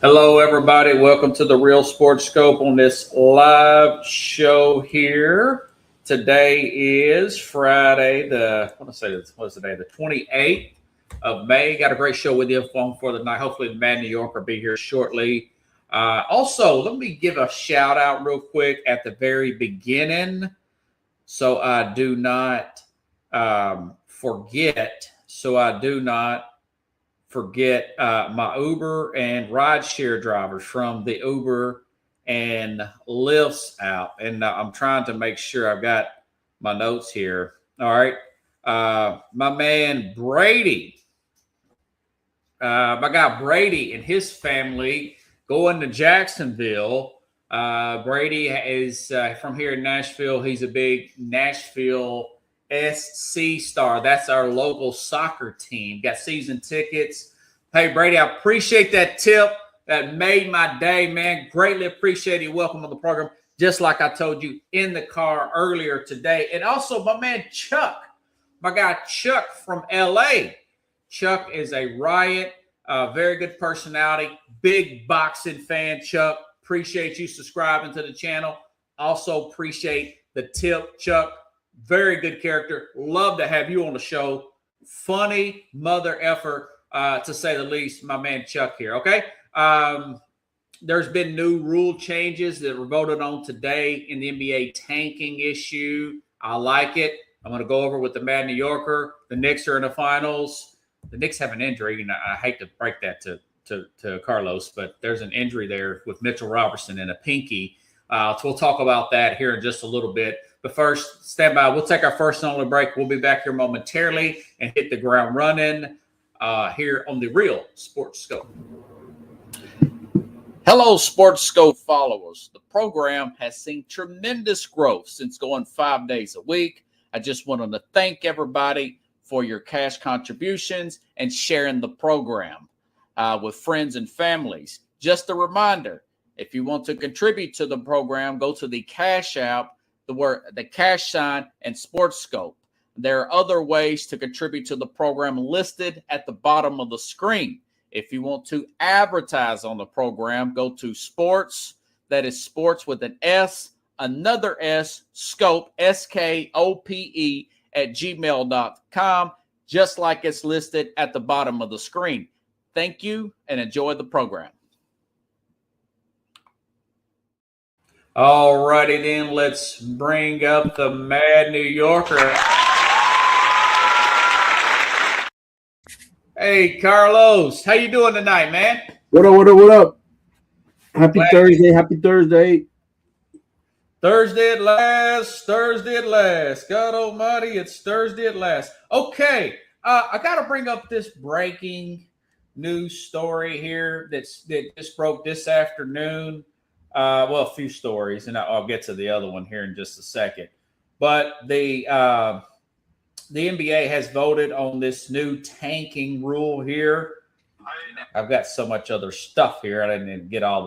Hello, everybody. Welcome to the Real Sports Scope on this live show here. Today is Friday, what's the day? The 28th of May. Got a great show with you for the night. Hopefully, the Mad New Yorker will be here shortly. Also, let me give a shout out real quick at the very beginning, so I do not forget. My Uber and rideshare drivers from the Uber and Lyft's app. And I'm trying to make sure I've got my notes here. All right. My man Brady, my guy Brady and his family going to Jacksonville. Brady is from here in Nashville. He's a big Nashville SC Star. That's our local soccer team. Got season tickets. Hey, Brady, I appreciate that tip. That made my day, man. Greatly appreciate it. Welcome on the program. Just like I told you in the car earlier today. And also my man Chuck, my guy Chuck from LA. Chuck is a riot, very good personality, big boxing fan. Chuck, appreciate you subscribing to the channel. Also appreciate the tip, Chuck. Very good character. Love to have you on the show. Funny mother effer, to say the least, my man Chuck here, okay? There's been new rule changes that were voted on today in the NBA tanking issue. I like it. I'm going to go over with the Mad New Yorker. The Knicks are in the finals. The Knicks have an injury, and I hate to break that to Carlos, but there's an injury there with Mitchell Robertson and a pinky. So we'll talk about that here in just a little bit. But first, stand by. We'll take our first and only break. We'll be back here momentarily and hit the ground running here on the Real Sports Scope. Hello, Sports Scope followers. The program has seen tremendous growth since going 5 days a week. I just wanted to thank everybody for your cash contributions and sharing the program with friends and families. Just a reminder, if you want to contribute to the program, go to the Cash App, the cash sign, and Sports Scope. There are other ways to contribute to the program listed at the bottom of the screen. If you want to advertise on the program, go to sports, that is sports with an S, another S, scope, SKOPE, at gmail.com, just like it's listed at the bottom of the screen. Thank you and enjoy the program. All righty then, let's bring up the Mad New Yorker. Hey, Carlos, how you doing tonight, man? What up? Happy Thursday. Thursday at last. God almighty, it's Thursday at last. Okay, I got to bring up this breaking news story here that just broke this afternoon. A few stories, and I'll get to the other one here in just a second. But the NBA has voted on this new tanking rule here. I've got so much other stuff here. I didn't get all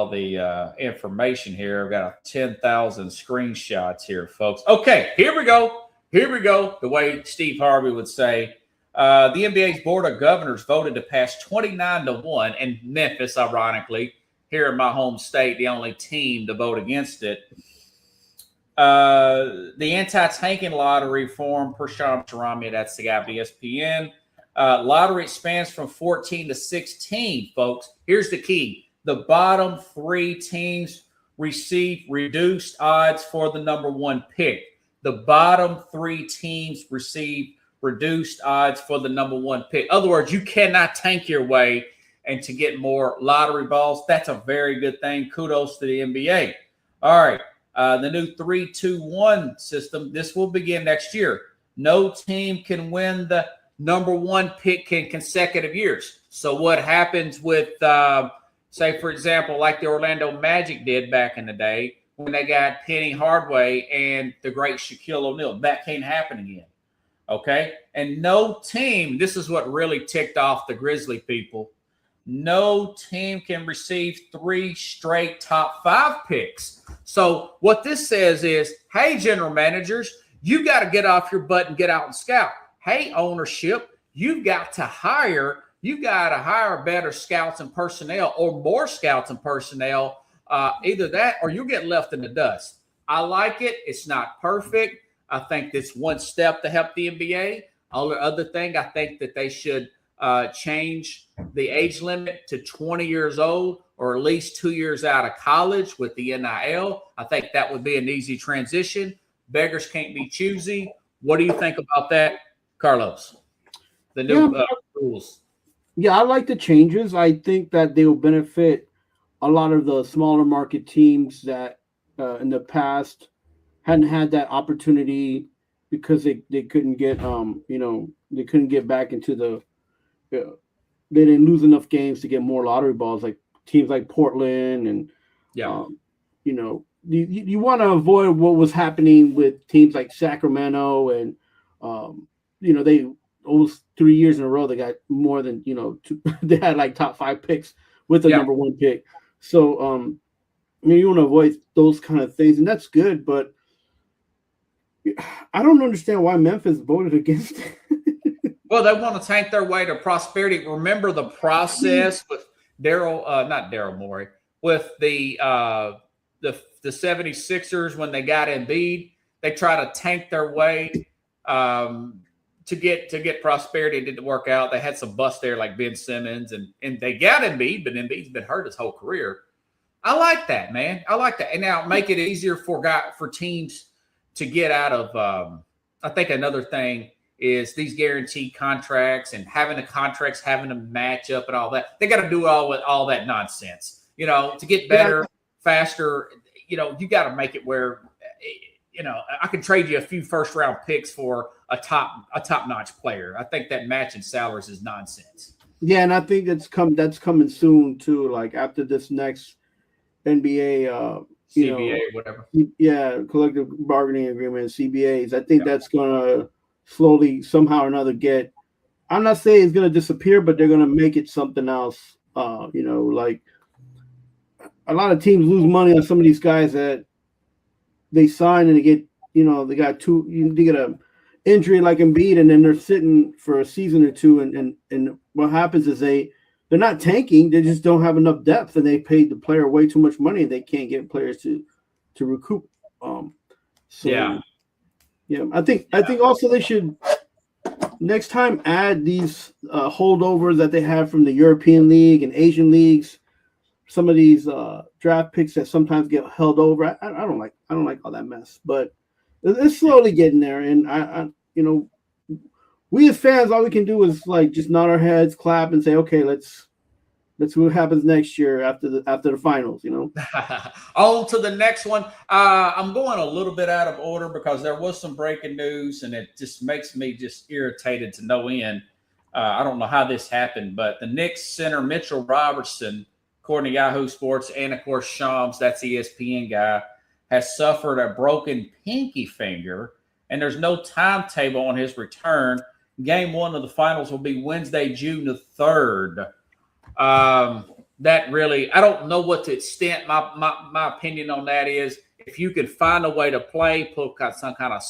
the information here. I've got 10,000 screenshots here, folks. Okay, here we go. The way Steve Harvey would say. The NBA's Board of Governors voted to pass 29-1, and Memphis, ironically, here in my home state, the only team to vote against it. The anti-tanking lottery form, Prashant Charami, that's the guy of ESPN. Lottery expands from 14 to 16, folks. Here's the key. The bottom three teams receive reduced odds for the number one pick. The bottom three teams receive reduced odds for the number one pick. In other words, you cannot tank your way and to get more lottery balls. That's a very good thing. Kudos to the NBA. All right. The new 3-2-1 system, this will begin next year. No team can win the number one pick in consecutive years. So what happens with, say, for example, like the Orlando Magic did back in the day when they got Penny Hardaway and the great Shaquille O'Neal. That can't happen again. Okay? And no team, this is what really ticked off the Grizzly people, no team can receive 3 straight top 5 picks. So what this says is, hey, general managers, you got to get off your butt and get out and scout. Hey, ownership, you've got to hire You got to hire better scouts and personnel, or more scouts and personnel. Either that, or you get left in the dust. I like it. It's not perfect. I think it's one step to help the NBA. Other thing, I think that they should change the age limit to 20 years old, or at least 2 years out of college with the NIL. I think that would be an easy transition. Beggars can't be choosy. What do you think about that, Carlos? The new rules. Yeah, I like the changes. I think that they will benefit a lot of the smaller market teams that in the past hadn't had that opportunity because they couldn't get they couldn't get back into they didn't lose enough games to get more lottery balls, like teams like Portland and you want to avoid what was happening with teams like Sacramento and they almost 3 years in a row they got more than they had like top 5 picks with the number 1 pick. So you want to avoid those kind of things, and that's good. But I don't understand why Memphis voted against it. Well, they want to tank their way to prosperity. Remember the process with not Daryl Morey, with the 76ers when they got Embiid. They try to tank their way to get prosperity. It didn't work out. They had some busts there like Ben Simmons, and they got Embiid, but Embiid's been hurt his whole career. I like that, man. I like that. And now make it easier for teams to get out of I think another thing is these guaranteed contracts and having the contracts, having them match up and all that. They got to do all that nonsense, to get better, faster. You got to make it where, I can trade you a few first round picks for a top notch player. I think that matching salaries is nonsense. Yeah, and I think that's coming soon too. Like after this next NBA, CBA, whatever. Yeah, collective bargaining agreement, CBAs. I think that's gonna slowly somehow or another get. I'm not saying it's gonna disappear, but they're gonna make it something else. Like a lot of teams lose money on some of these guys that they sign and they get, they get a injury like Embiid, and then they're sitting for a season or two, and what happens is they're not tanking, they just don't have enough depth, and they paid the player way too much money, and they can't get players to recoup. I think also they should next time add these holdovers that they have from the European League and Asian leagues. Some of these draft picks that sometimes get held over. I don't like all that mess, but it's slowly getting there. And I we as fans, all we can do is like just nod our heads, clap, and say, okay, let's see what happens next year after the finals. On to the next one. I'm going a little bit out of order because there was some breaking news, and it just makes me just irritated to no end. I don't know how this happened, but the Knicks center Mitchell Robertson, according to Yahoo Sports, and of course Shams, that's ESPN guy, has suffered a broken pinky finger, and there's no timetable on his return. Game 1 of the finals will be Wednesday, June the 3rd. That really, I don't know what the extent. My opinion on that is, if you could find a way to play, put some kind of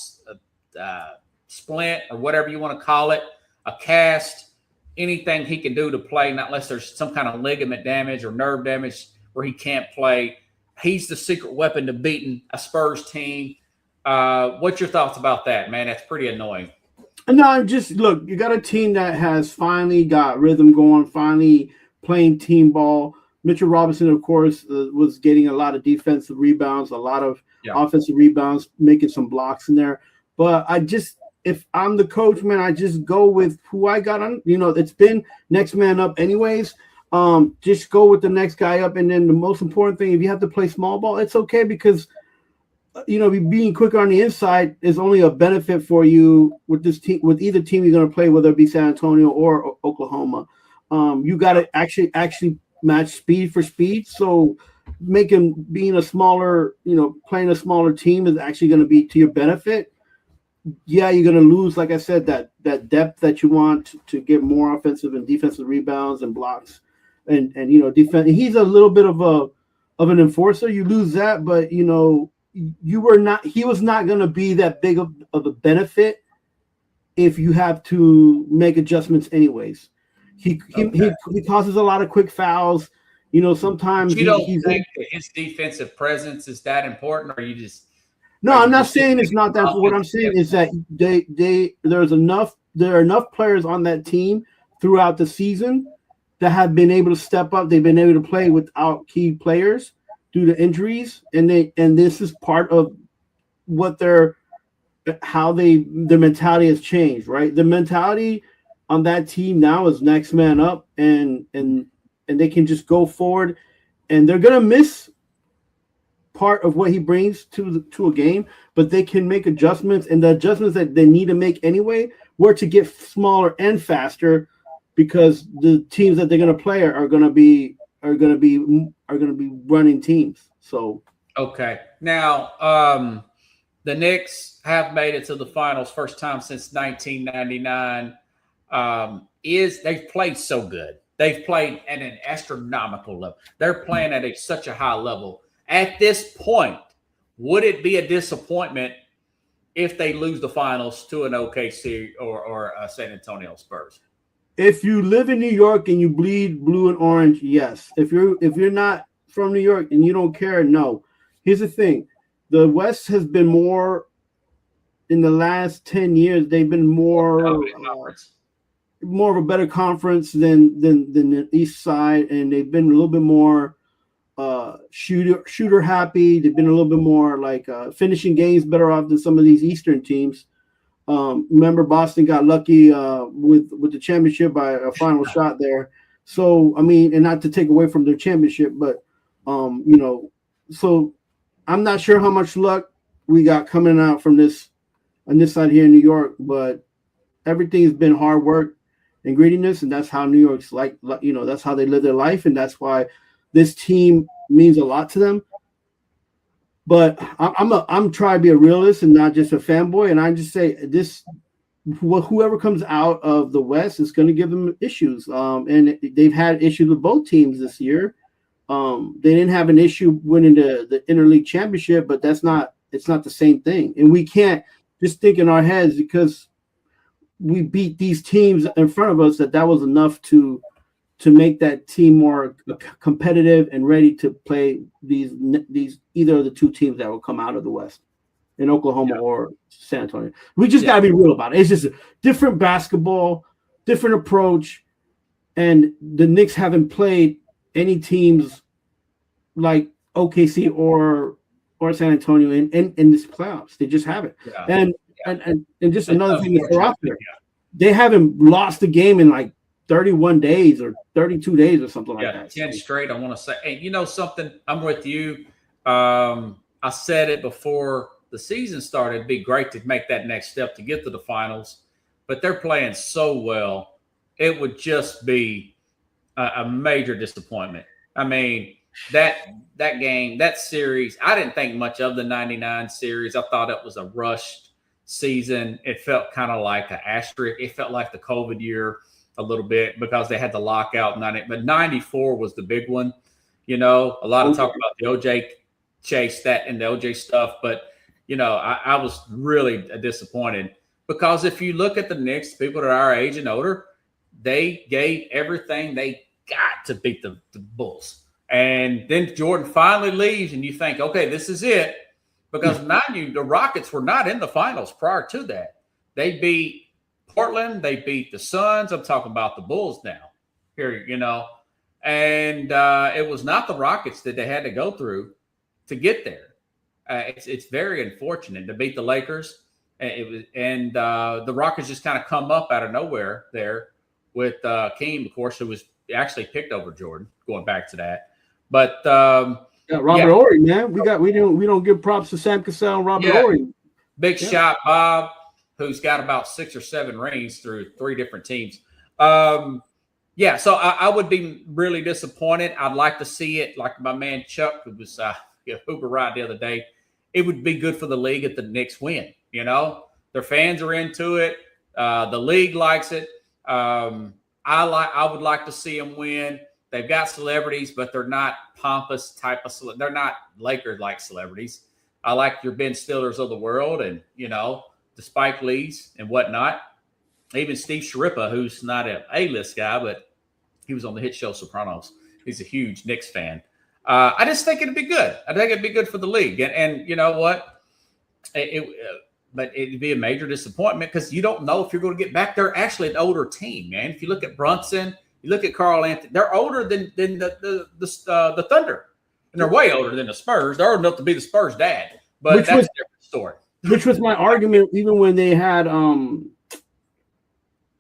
splint or whatever you want to call it, a cast, anything he can do to play, not unless there's some kind of ligament damage or nerve damage where he can't play. He's the secret weapon to beating a Spurs team. What's your thoughts about that, man? That's pretty annoying. No, just look, you got a team that has finally got rhythm going, finally playing team ball. Mitchell Robinson, of course, was getting a lot of defensive rebounds, a lot of offensive rebounds, making some blocks in there. But if I'm the coach, man, I just go with who I got on. It's been next man up anyways. Just go with the next guy up. And then the most important thing, if you have to play small ball, it's okay, because being quicker on the inside is only a benefit for you with this team, with either team you're going to play, whether it be San Antonio or Oklahoma. You got to actually match speed for speed. So being a smaller, playing a smaller team is actually going to be to your benefit. Yeah, you're going to lose, like I said, that depth that you want to get more offensive and defensive rebounds and blocks, and defense. He's a little bit of an enforcer. You lose that, but he was not going to be that big of a benefit if you have to make adjustments anyways. He causes a lot of quick fouls. Sometimes But you don't he's think that his defensive presence is that important, or you just No, are I'm you not just saying it's thinking not that. What I'm offensive saying is that standpoint? there are enough players on that team throughout the season that have been able to step up. They've been able to play without key players due to injuries, and this is part of what their mentality has changed. Right, the mentality on that team now is next man up, and they can just go forward, and they're gonna miss part of what he brings to a game, but they can make adjustments, and the adjustments that they need to make anyway were to get smaller and faster, because the teams that they're going to play are going to be running teams. So Okay. Now, the Knicks have made it to the finals first time since 1999. Is they've played so good. They've played at an astronomical level. They're playing at such a high level. At this point, would it be a disappointment if they lose the finals to an OKC or a San Antonio Spurs? if you live in New York and you bleed blue and orange, yes. If you're not from New York and you don't care, no. Here's the thing: the West has been more in the last 10 years. They've been More dominant conference. more of a better conference than the East Side, and they've been a little bit more shooter happy. They've been a little bit more like finishing games better off than some of these Eastern teams. Remember, Boston got lucky with the championship by a final shot there. So I mean, and not to take away from their championship, but so I'm not sure how much luck we got coming out from this on this side here in New York, but everything has been hard work and greediness, and that's how New York's that's how they live their life, and that's why this team means a lot to them. But I'm trying to be a realist and not just a fanboy, and I just say this: whoever comes out of the West is going to give them issues. And they've had issues with both teams this year. They didn't have an issue winning the interleague championship, but it's not the same thing, and we can't just think in our heads because we beat these teams in front of us that was enough to make that team more competitive and ready to play these either of the two teams that will come out of the West in Oklahoma or San Antonio. We just got to be real about it. It's just a different basketball, different approach, and the Knicks haven't played any teams like OKC or San Antonio in this playoffs. They just haven't. Yeah. And just another thing to throw out there, they haven't lost a game in like 31 days or 32 days or something like that. 10 straight, I want to say. And you know something? I'm with you. I said it before the season started. It'd be great to make that next step to get to the finals. But they're playing so well. It would just be a major disappointment. I mean, that game, that series, I didn't think much of the 99 series. I thought it was a rushed season. It felt kind of like an asterisk. It felt like the COVID year a little bit because they had the lockout. But 94 was the big one. A lot of talk about the OJ chase that and the OJ stuff. But, I was really disappointed because if you look at the Knicks, people that are our age and older, they gave everything they got to beat the Bulls. And then Jordan finally leaves and you think, okay, this is it. Because mind you, the Rockets were not in the finals prior to that. They beat Portland. They beat the Suns. I'm talking about the Bulls now here, and it was not the Rockets that they had to go through to get there. It's very unfortunate to beat the Lakers. The Rockets just kind of come up out of nowhere there with Keem, of course, who was actually picked over Jordan. Going back to that, but Robert Horry, man, we don't give props to Sam Cassell and Robert Horry. Big shot, Bob, who's got about 6 or 7 rings through 3 different teams. So I would be really disappointed. I'd like to see it like my man Chuck, who was Uber ride the other day. It would be good for the league if the Knicks win. Their fans are into it. The league likes it. I would like to see them win. They've got celebrities, but they're not pompous type of. They're not Lakers-like celebrities. I like your Ben Stillers of the world, and the Spike Lees and whatnot. Even Steve Sharippa, who's not an A-list guy, but he was on the hit show Sopranos. He's a huge Knicks fan. I just think it'd be good. I think it'd be good for the league. And you know what? But it'd be a major disappointment because you don't know if you're going to get back. They're actually an older team, man. If you look at Brunson, you look at Carl Anthony, they're older than the Thunder, and they're way older than the Spurs. They're old enough to be the Spurs' dad, but that's a different story. Which was my argument, even when they had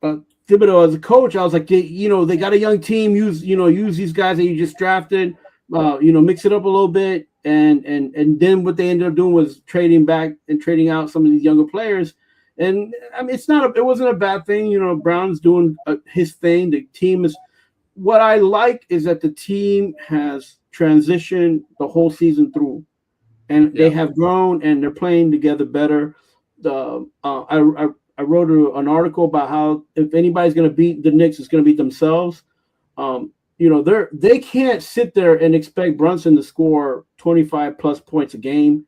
Thibodeau as a coach. I was like, they got a young team. Use these guys that you just drafted. Mix it up a little bit. And then what they ended up doing was trading back and trading out some of these younger players. And I mean, it wasn't a bad thing. Brown's doing his thing. The team is, what I like is that the team has transitioned the whole season through, and they have grown and they're playing together better. I wrote an article about how if anybody's going to beat the Knicks, it's going to beat themselves. They can't sit there and expect Brunson to score 25 plus points a game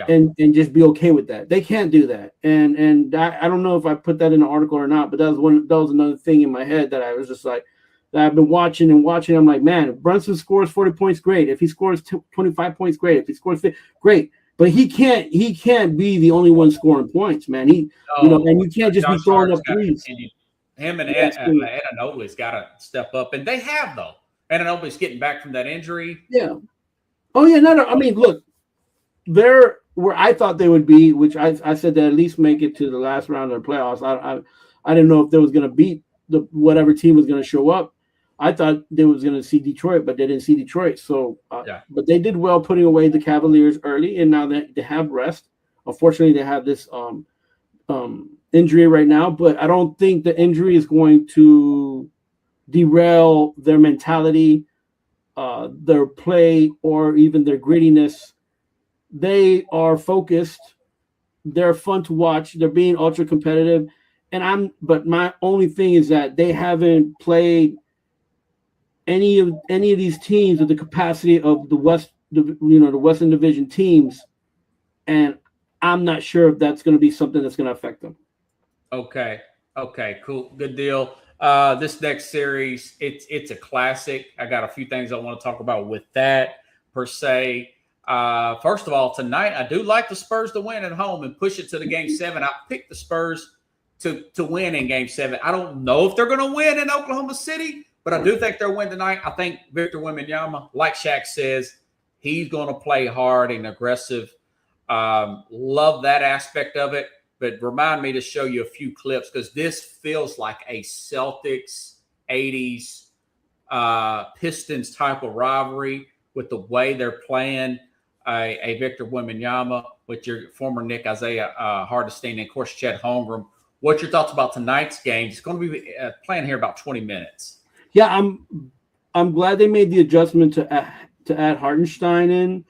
and just be okay with that. They can't do that. And I don't know if I put that in the article or not, but that was another thing in my head that I was just like, that I've been watching. I'm like, man, if Brunson scores 40 points, great. If he scores 25 points, great. If he scores 50, great. But he can't be the only one scoring points, man. And you can't just be throwing up threes. Him and Ananobli's got to step up, and they have though. Ananobli's getting back from that injury. Yeah. Oh yeah. No. I mean, look, they're where I thought they would be, which I said they at least make it to the last round of the playoffs. I didn't know if they was going to beat whatever team was going to show up. I thought they was going to see Detroit, but they didn't see Detroit. So, but they did well putting away the Cavaliers early, and now they have rest. Unfortunately, they have this injury right now, but I don't think the injury is going to derail their mentality, their play, or even their grittiness. They are focused. They're fun to watch. They're being ultra competitive, but my only thing is that they haven't played any of these teams with the capacity of the Western Division teams, and I'm not sure if that's going to be something that's going to affect them. Okay, cool, good deal. This next series, it's a classic. I got a few things I want to talk about with that per se. First of all, tonight I do like the Spurs to win at home and push it to the Game 7. I picked the Spurs to win in Game 7. I don't know if they're going to win in Oklahoma City, but I do think they'll win tonight. I think Victor Wembanyama, like Shaq says, he's going to play hard and aggressive. Love that aspect of it. But remind me to show you a few clips because this feels like a Celtics 80s Pistons type of rivalry with the way they're playing. A Victor Wembanyama with your former Nick Isaiah Hardestein, and of course Chet Holmgren. What's your thoughts about tonight's game? It's going to be playing here about 20 minutes. Yeah, I'm glad they made the adjustment to add Hartenstein in.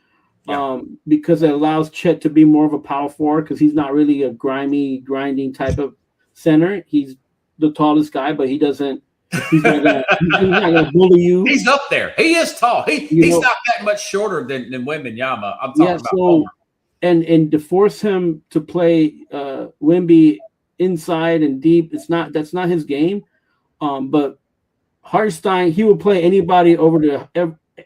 Because it allows Chet to be more of a power forward because he's not really a grinding type of center. He's the tallest guy, but he's not gonna bully you. He's up there. He is tall. He's not that much shorter than Wembanyama. I'm talking about Homer. And to force him to play Wemby inside and deep, that's not his game. But Hartenstein, he will play anybody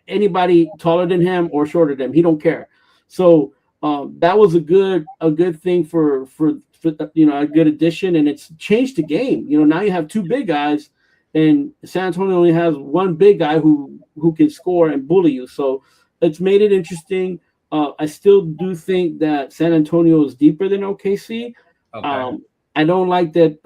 anybody taller than him or shorter than him. He don't care. So that was a good thing for a good addition, and it's changed the game. Now you have two big guys, and San Antonio only has one big guy who can score and bully you. So it's made it interesting. I still do think that San Antonio is deeper than OKC. Okay. I don't like that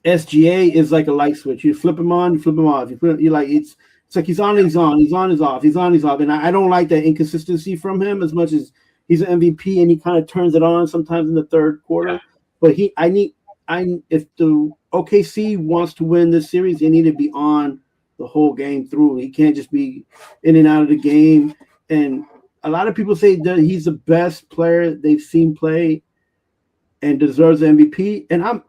SGA is like a light switch. You flip him on, you flip him off. It's like he's on, he's on, he's on, he's off, he's on, he's off. And I don't like that inconsistency from him as much as he's an MVP and he kind of turns it on sometimes in the third quarter. Yeah. But if the OKC wants to win this series, they need to be on the whole game through. He can't just be in and out of the game. And a lot of people say that he's the best player they've seen play and deserves the MVP. And I'm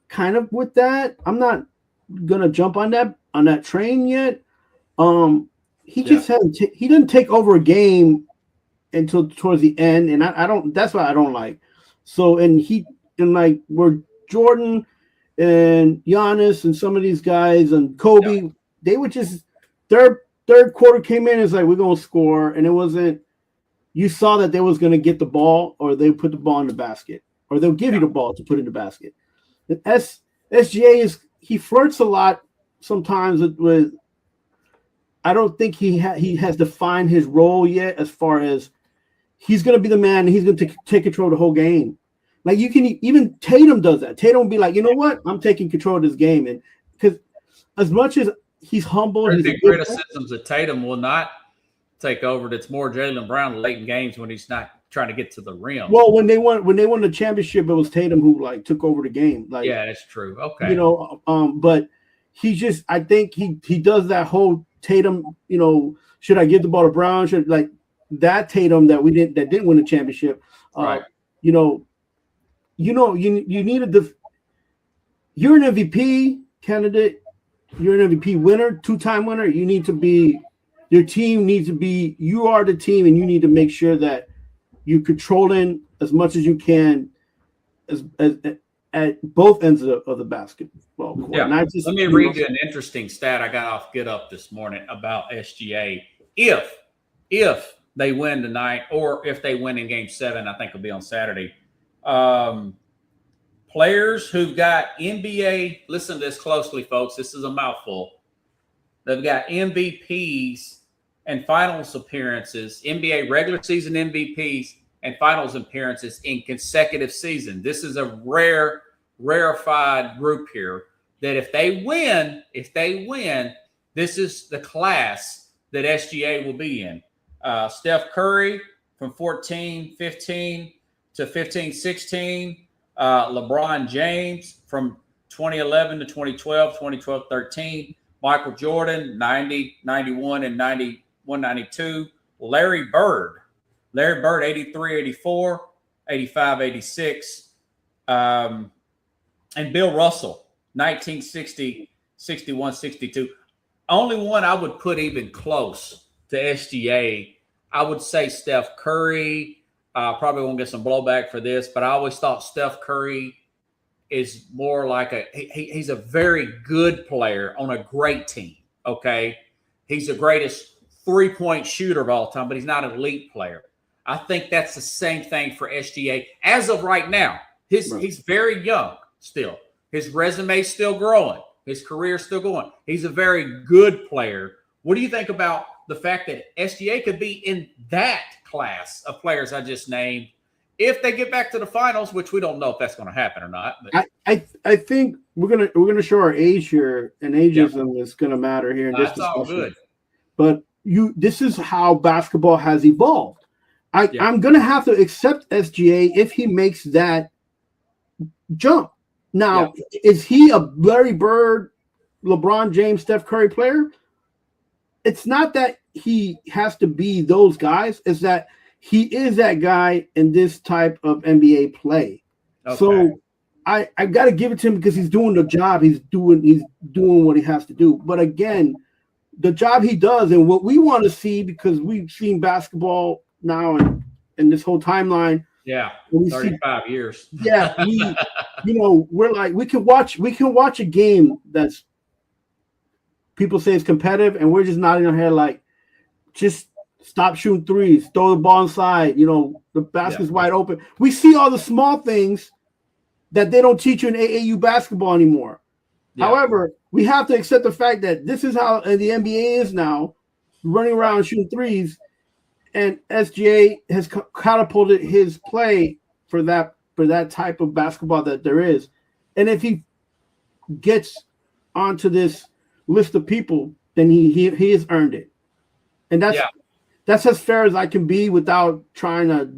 kind of with that. I'm not gonna jump on that train yet. He didn't take over a game until towards the end, and I don't. That's what I don't like. So, and and like where Jordan and Giannis and some of these guys and Kobe, they would just their third quarter came in, it's like we're gonna score, and it wasn't. You saw that they was gonna get the ball, or they put the ball in the basket, or they'll give you the ball to put in the basket. And SGA he flirts a lot sometimes with I don't think he has defined his role yet as far as he's going to be the man and he's going to take control of the whole game. Like you can even Tatum does that. Tatum will be like, you know what? I'm taking control of this game. And because as much as he's humble, he's the criticisms that Tatum will not take over. That's more Jaylen Brown late in games when he's not trying to get to the rim. Well, when they won the championship, it was Tatum who like took over the game. Like, yeah, that's true. Okay. You know, but he just I think he does that whole Tatum, you know, should I give the ball to Brown? Should like that Tatum that didn't win the championship. Right. You needed you're an MVP candidate, you're an MVP winner, 2-time winner. You need to be your team needs to be you are the team, and you need to make sure that you controlling as much as you can as at both ends of the basketball court. Yeah. Let me read you an interesting stat I got off Get Up this morning about SGA. If they win tonight, or if they win in Game 7, I think it'll be on Saturday. Players who've got NBA, listen to this closely, folks. This is a mouthful. They've got MVPs and finals appearances, NBA regular season MVPs and finals appearances in consecutive seasons. This is a rarefied group here that if they win, this is the class that SGA will be in. Steph Curry from 14-15 to 15-16. LeBron James from 2011 to 2012, 2012-13. Michael Jordan, 90, 91, and 91, 92. Larry Bird, 83, 84, 85, 86. And Bill Russell, 1960, 61, 62. Only one I would put even close to SGA, I would say Steph Curry. Probably won't get some blowback for this, but I always thought Steph Curry is more like he's a very good player on a great team, okay? He's the greatest three-point shooter of all time, but he's not an elite player. I think that's the same thing for SGA. As of right now, he's very young still. His resume's still growing. His career's still going. He's a very good player. What do you think about the fact that SGA could be in that class of players I just named if they get back to the finals, which we don't know if that's going to happen or not? But I think we're gonna show our age here, and ageism is going to matter here in this discussion. All good. But this is how basketball has evolved. I'm going to have to accept SGA if he makes that jump. Now, is he a Larry Bird, LeBron James, Steph Curry player? It's not that he has to be those guys. It's that he is that guy in this type of NBA play. Okay. So I got to give it to him because he's doing the job. He's doing what he has to do. But again, the job he does and what we want to see, because we've seen basketball now and this whole timeline. Yeah, 35 years. Yeah, we're like we can watch a game that's people say it's competitive, and we're just nodding our head like, just stop shooting threes, throw the ball inside. The basket's wide open. We see all the small things that they don't teach you in AAU basketball anymore. Yeah. However, we have to accept the fact that this is how the NBA is now, running around shooting threes. And SGA has catapulted his play for that type of basketball that there is. And if he gets onto this list of people, then he has earned it. And that's as fair as I can be without trying to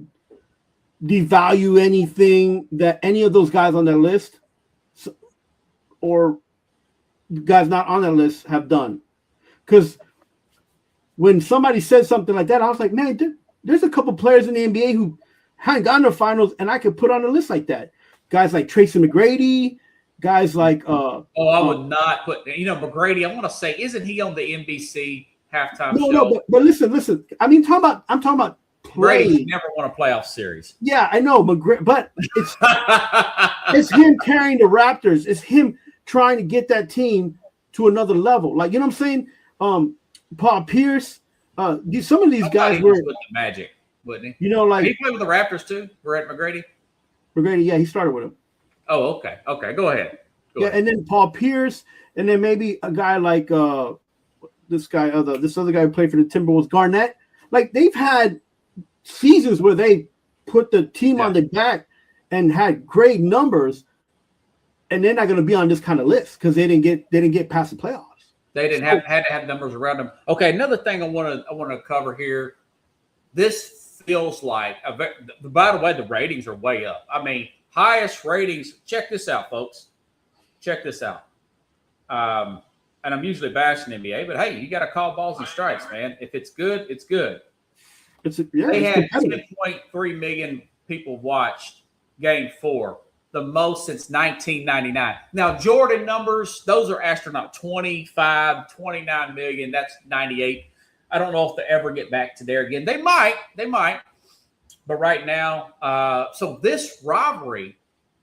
devalue anything that any of those guys on that list or guys not on that list have done. Because when somebody said something like that, I was like, man, there's a couple players in the NBA who haven't gotten to the finals, and I could put on a list like that. Guys like Tracy McGrady, guys like I would not put McGrady. I want to say, isn't he on the NBC halftime show? No, but listen. I'm talking about Brady never won a playoff series. Yeah, I know, but it's him carrying the Raptors. It's him trying to get that team to another level. Like, you know what I'm saying? Paul Pierce, some of these guys were with the Magic, wouldn't he? You know, like he played with the Raptors too. Brett McGrady. McGrady, yeah, he started with him. Oh, okay. Go ahead. Go ahead. And then Paul Pierce, and then maybe a guy like this other guy who played for the Timberwolves, Garnett. Like, they've had seasons where they put the team on their back and had great numbers, and they're not going to be on this kind of list because they didn't get past the playoffs. They didn't had to have numbers around them. Okay, another thing I want to cover here. This feels like, by the way, the ratings are way up. I mean, highest ratings. Check this out, folks. Check this out. And I'm usually bashing NBA, but hey, you got to call balls and strikes, man. If it's good, it's good. They had 10.3 million people watched Game 4. The most since 1999. Now, Jordan numbers, those are astronaut. 25, 29 million. That's 98. I don't know if they ever get back to there again. They might. But right now, so this rivalry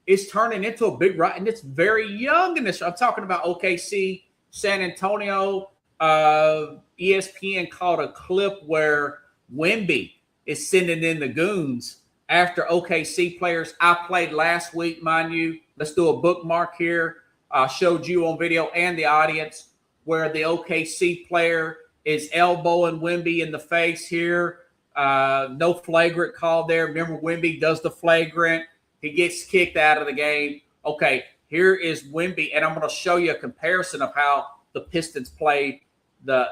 is turning into a big rivalry, and it's very young in this. I'm talking about OKC, San Antonio. ESPN caught a clip where Wemby is sending in the goons after OKC players. I played last week, mind you. Let's do a bookmark here. I showed you on video and the audience where the OKC player is elbowing Wemby in the face here. No flagrant call there. Remember, Wemby does the flagrant. He gets kicked out of the game. Okay, here is Wemby, and I'm going to show you a comparison of how the Pistons played the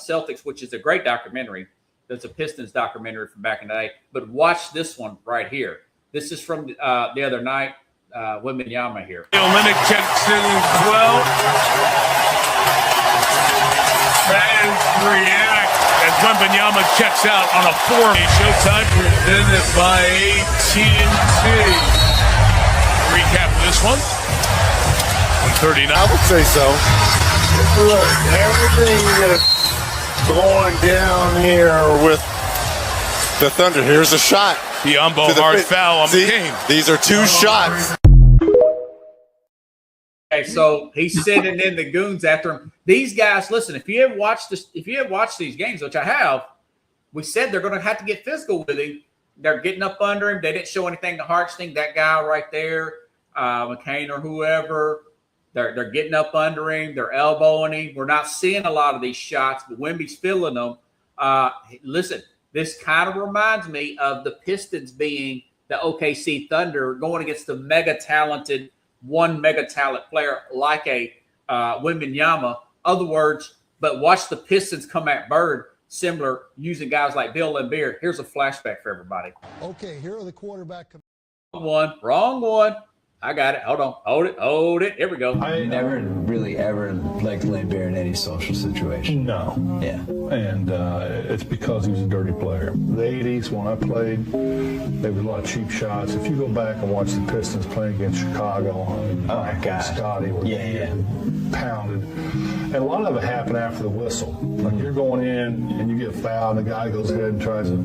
Celtics, which is a great documentary. That's a Pistons documentary from back in the day. But watch this one right here. This is from the other night. Wembanyama here. Olynyk checks in as well. Fans react as Wembanyama checks out on a 4. Showtime presented by AT&T. Recap of this one. 139. I would say so. Look, everything that's going down here with the Thunder. Here's a shot. Biombo hard foul on the game. These are 2 shots. Okay, so he's sending in the goons after him. These guys, listen, if you have watched these games, which I have, we said they're going to have to get physical with him. They're getting up under him. They didn't show anything to Hartsting. That guy right there, McCain or whoever, they're getting up under him. They're elbowing him. We're not seeing a lot of these shots, but Wemby's feeling them. Listen, this kind of reminds me of the Pistons being the OKC Thunder going against the mega talent player like a Wembanyama. Other words, but watch the Pistons come at Bird similar using guys like Bill Laimbeer. Here's a flashback for everybody. Okay, here are the quarterback. Wrong one. I got it. Hold on. Hold it. Here we go. I never really ever liked Laimbeer in any social situation. No. Yeah. And it's because he was a dirty player. The 80s, when I played, there was a lot of cheap shots. If you go back and watch the Pistons playing against Chicago, Mike and Scotty were pounded. And a lot of it happened after the whistle. Like you're going in and you get fouled, and the guy goes ahead and tries to,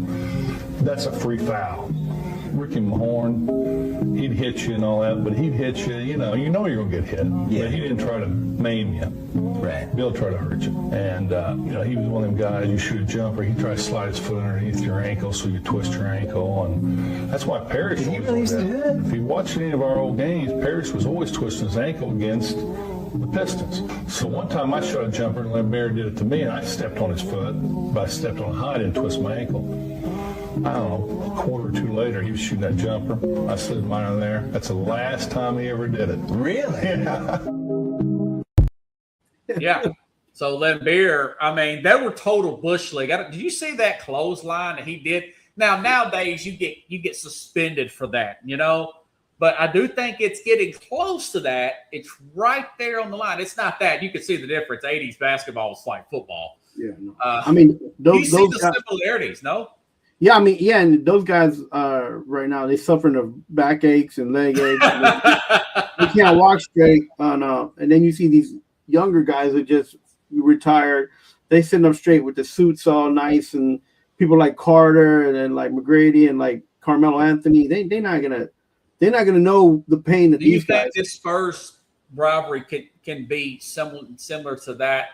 that's a free foul. Ricky Mahorn, he'd hit you and all that, but he'd hit you, you know you're going to get hit. Yeah. But he didn't try to maim you. Right. Bill tried to hurt you. And, he was one of them guys, you shoot a jumper, he'd try to slide his foot underneath your ankle so you twist your ankle. And that's why Parrish Did he really used to do that? If you watch any of our old games, Parrish was always twisting his ankle against the Pistons. So one time I shot a jumper and Laimbeer did it to me, and I stepped on his foot, but I stepped on a high and twisted my ankle. I don't know, a quarter or two later, he was shooting that jumper. I slid mine in there. That's the last time he ever did it. Really? Yeah. So Laimbeer, I mean, they were total bush league. Did you see that clothesline that he did? Now, nowadays, you get suspended for that, But I do think it's getting close to that. It's right there on the line. It's not that. You can see the difference. 80s basketball was like football. Yeah. No. I mean, you see the similarities, no? Yeah, I mean, yeah, and those guys right now, they're suffering of back aches and leg aches. They can't walk straight. And then you see these younger guys who just retired. They sitting up straight with the suits all nice and people like Carter and then like McGrady and like Carmelo Anthony, they're not gonna know the pain that Do you these think guys. this Spurs rivalry can be similar to that?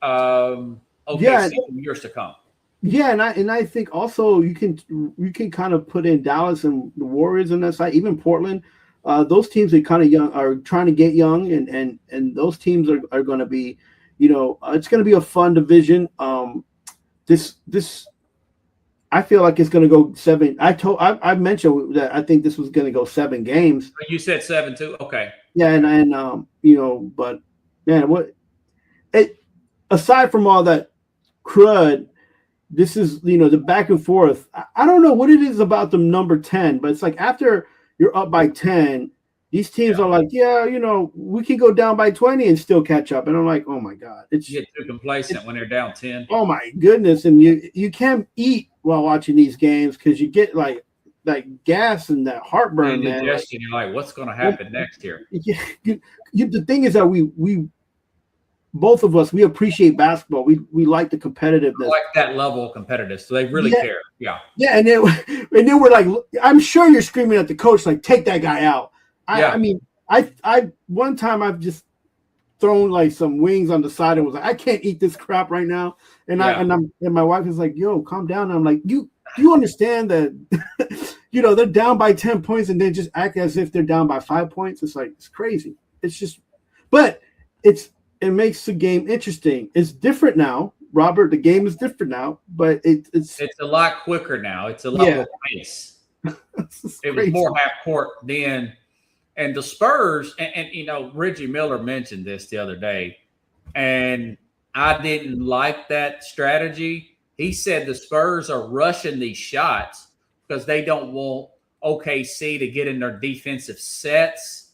OKC in years to come. Yeah, and I think also you can kind of put in Dallas and the Warriors on that side, even Portland. Those teams are kind of young, are trying to get young, and those teams are going to be, it's going to be a fun division. This I feel like it's going to go 7. I mentioned that I think this was going to go 7 games. You said 7 too. Okay. Yeah, and but man, aside from all that crud. This is, the back and forth. I don't know what it is about the number 10, but it's like after you're up by 10, these teams are like, we can go down by 20 and still catch up. And I'm like, oh my God. You get too complacent when they're down 10. Oh my goodness. And you can't eat while watching these games because you get like gas and that heartburn, man. You're like, what's going to happen next here? The thing is that we both of us, we appreciate basketball. We like the competitiveness. I like that level of competitiveness. So they really care. Yeah. Yeah, and then we're like, I'm sure you're screaming at the coach, like, take that guy out. I mean, I one time I've just thrown like some wings on the side and was like, I can't eat this crap right now. And and my wife is like, yo, calm down. And I'm like, you understand that they're down by 10 points and they just act as if they're down by 5 points. It's like, it's crazy. It's just, but it makes the game interesting. It's different now, Robert. The game is different now, but it's a lot quicker now. It's a lot more pace. It was more half court then. And the Spurs, and Reggie Miller mentioned this the other day, and I didn't like that strategy. He said the Spurs are rushing these shots because they don't want OKC to get in their defensive sets.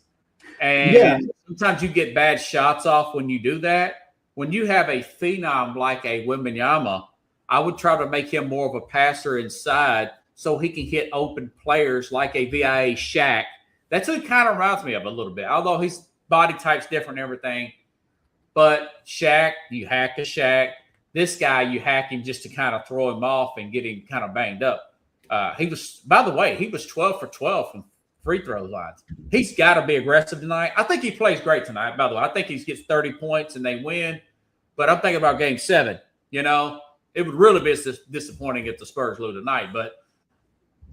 And sometimes you get bad shots off when you do that. When you have a phenom like a Wembanyama, I would try to make him more of a passer inside so he can hit open players like a VIA Shaq. That's what it kind of reminds me of a little bit, although his body type's different and everything. But Shaq, you hack a Shaq. This guy, you hack him just to kind of throw him off and get him kind of banged up. He was 12 for 12 from free throw lines. He's got to be aggressive tonight. I think he plays great tonight, by the way. I think he gets 30 points and they win. But I'm thinking about game 7. It would really be disappointing if the Spurs lose tonight. But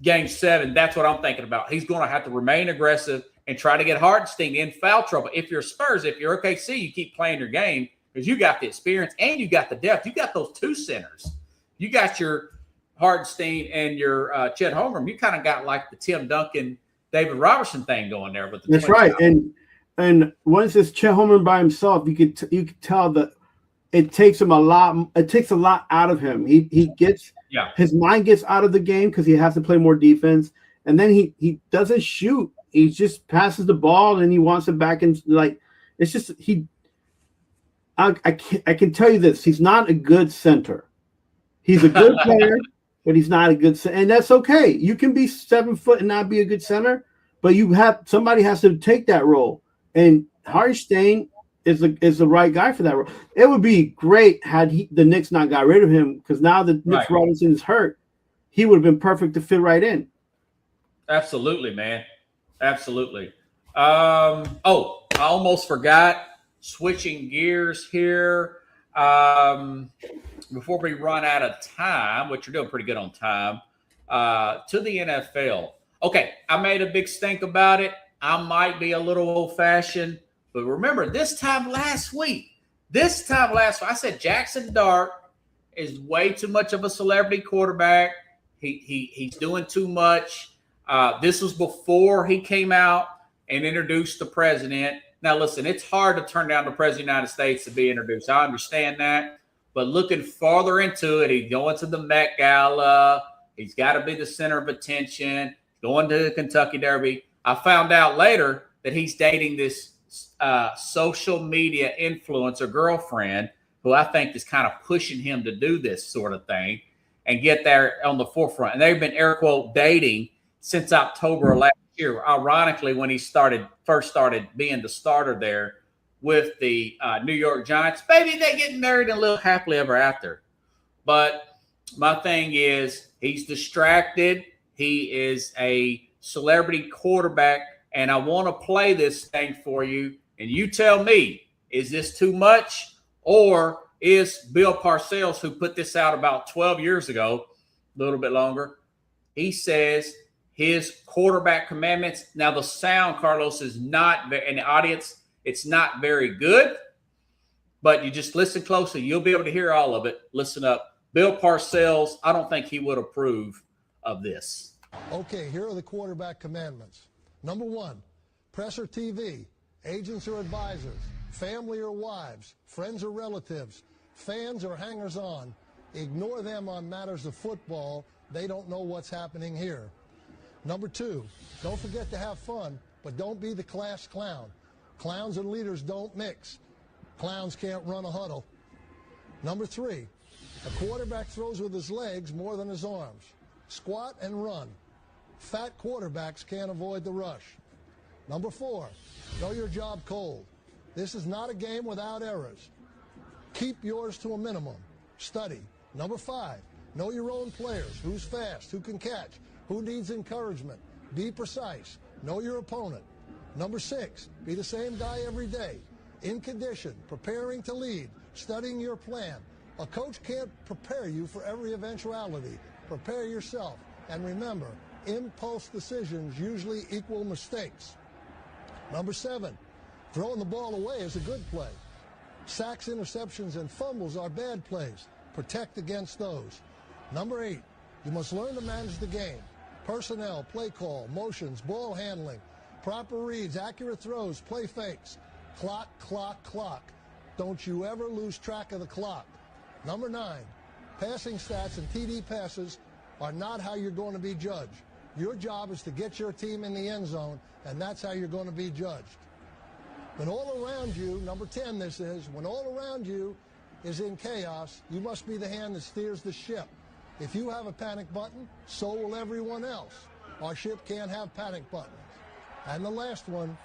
game 7, that's what I'm thinking about. He's going to have to remain aggressive and try to get Hartenstein in foul trouble. If you're Spurs, if you're OKC, you keep playing your game because you got the experience and you got the depth. You got those 2 centers. You got your Hartenstein and your Chet Holmgren. You kind of got like the Tim Duncan, David Robertson thing going there with the That's right. And once it's Chet Holmgren by himself, you could tell that it takes him a lot. It takes a lot out of him. He gets his mind gets out of the game because he has to play more defense, and then he doesn't shoot. He just passes the ball and he wants it back in. Like it's just I can tell you this: he's not a good center. He's a good player. But he's not a good center, and that's okay. You can be 7 foot and not be a good center, but somebody has to take that role. And Hartenstein is the right guy for that role. It would be great had the Knicks not got rid of him because now that Mitch Robinson is hurt, he would have been perfect to fit right in. Absolutely, man. Absolutely. I almost forgot. Switching gears here. Before we run out of time, which you're doing pretty good on time, to the NFL. Okay, I made a big stink about it. I might be a little old-fashioned, but remember, this time last week, I said Jackson Dart is way too much of a celebrity quarterback. He's doing too much. This was before he came out and introduced the president. Now, listen, it's hard to turn down the president of the United States to be introduced. I understand that. But looking farther into it, he's going to the Met Gala. He's got to be the center of attention. Going to the Kentucky Derby. I found out later that he's dating this social media influencer girlfriend who I think is kind of pushing him to do this sort of thing and get there on the forefront. And they've been, air quote, dating since October of last year. Ironically, when he first started being the starter there with the New York Giants. Maybe they get married and live happily ever after. But My thing is he's distracted. He is a celebrity quarterback, and I want to play this thing for you. And you tell me, is this too much, or is Bill Parcells, who put this out about 12 years ago, a little bit longer, he says his quarterback commandments. Now, the sound, Carlos, is not, in the audience, it's not very good, but you just listen closely. You'll be able to hear all of it. Listen up. Bill Parcells, I don't think he would approve of this. Okay, here are the quarterback commandments. Number 1, press or TV, agents or advisors, family or wives, friends or relatives, fans or hangers-on. Ignore them on matters of football. They don't know what's happening here. Number 2, don't forget to have fun, but don't be the class clown. Clowns and leaders don't mix. Clowns can't run a huddle. Number 3, a quarterback throws with his legs more than his arms. Squat and run. Fat quarterbacks can't avoid the rush. Number 4, know your job cold. This is not a game without errors. Keep yours to a minimum. Study. Number 5, know your own players. Who's fast? Who can catch? Who needs encouragement? Be precise. Know your opponent. Number 6, be the same guy every day. In condition, preparing to lead, studying your plan. A coach can't prepare you for every eventuality. Prepare yourself. And remember, impulse decisions usually equal mistakes. Number 7, throwing the ball away is a good play. Sacks, interceptions, and fumbles are bad plays. Protect against those. Number 8, you must learn to manage the game. Personnel, play call, motions, ball handling, proper reads, accurate throws, play fakes. Clock, clock, clock. Don't you ever lose track of the clock. Number 9, passing stats and TD passes are not how you're going to be judged. Your job is to get your team in the end zone, and that's how you're going to be judged. When all around you, number 10 this is, when all around you is in chaos, you must be the hand that steers the ship. If you have a panic button, so will everyone else. Our ship can't have panic buttons. And the last one,